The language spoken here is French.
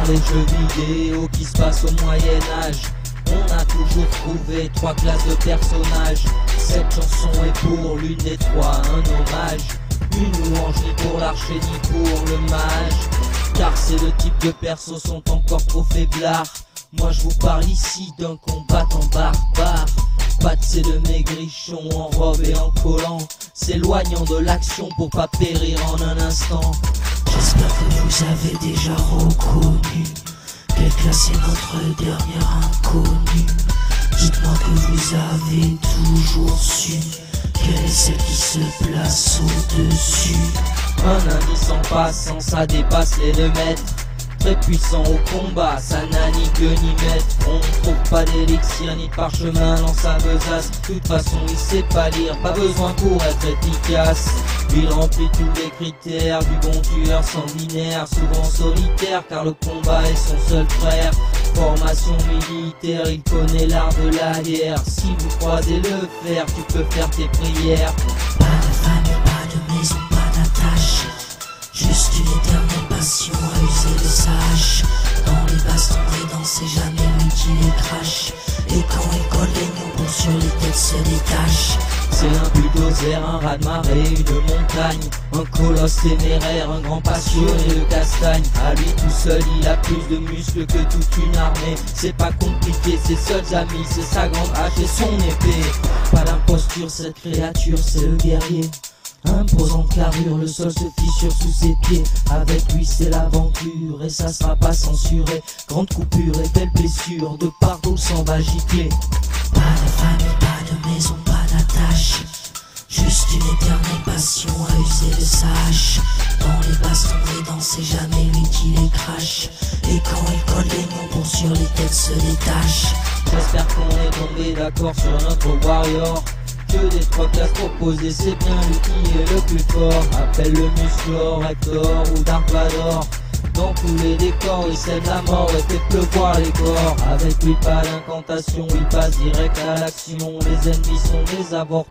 les jeux vidéo qui se passent au Moyen-Âge. On a toujours trouvé trois classes de personnages. Cette chanson est pour l'une des trois un hommage. Une louange ni pour l'archer ni pour le mage. Car c'est le type de persos sont encore trop faiblards. Moi je vous parle ici d'un combattant barbare. Patsé de maigrichon en robe et en collant, s'éloignant de l'action pour pas périr en un instant. J'espère que vous avez déjà reconnu quelle classe est notre dernière inconnue. Dites-moi que vous avez toujours su quelle est celle qui se place au-dessus. Un indice en passant, ça dépasse les 2 mètres. Très puissant au combat, ça n'a ni queue ni maître. On ne trouve pas d'élixir ni de parchemin dans sa besace. De toute façon il sait pas lire, pas besoin pour être efficace. Il remplit tous les critères du bon tueur sanguinaire, souvent solitaire car le combat est son seul frère. Formation militaire, il connaît l'art de la guerre. Si vous croisez le fer, tu peux faire tes prières. Pas de famille, pas de maison, pas d'attache, juste une éternelle passion à user le sage. Dans les bastons et dans c'est jamais lui qui les crache. Et quand il colle les nions sur les têtes se détachent. C'est un bulldozer, un raz-de-marée, une montagne, un colosse téméraire, un grand passionné de castagne. À lui tout seul il a plus de muscles que toute une armée. C'est pas compliqué, ses seuls amis, c'est sa grande hache et son épée. Pas d'imposture, cette créature c'est le guerrier. Imposante carrure, le sol se fissure sous ses pieds. Avec lui c'est l'aventure et ça sera pas censuré. Grande coupure et belle blessure, de pardon s'en va gicler. Pas de famille, pas de maison, pas d'attache, juste une éternelle passion à user le sage. Dans les bastons et dans c'est jamais lui qui les crache. Et quand il colle les nions sur les têtes se détachent. J'espère qu'on est tombé d'accord sur notre warrior. Que des trois classes proposées, c'est bien lui qui est le plus fort. Appelle le Musclor, Hector ou Dark Vador. Dans tous les décors, il sème la mort et fait pleuvoir les corps. Avec lui pas d'incantation, il passe direct à l'action. Les ennemis sont des avortons.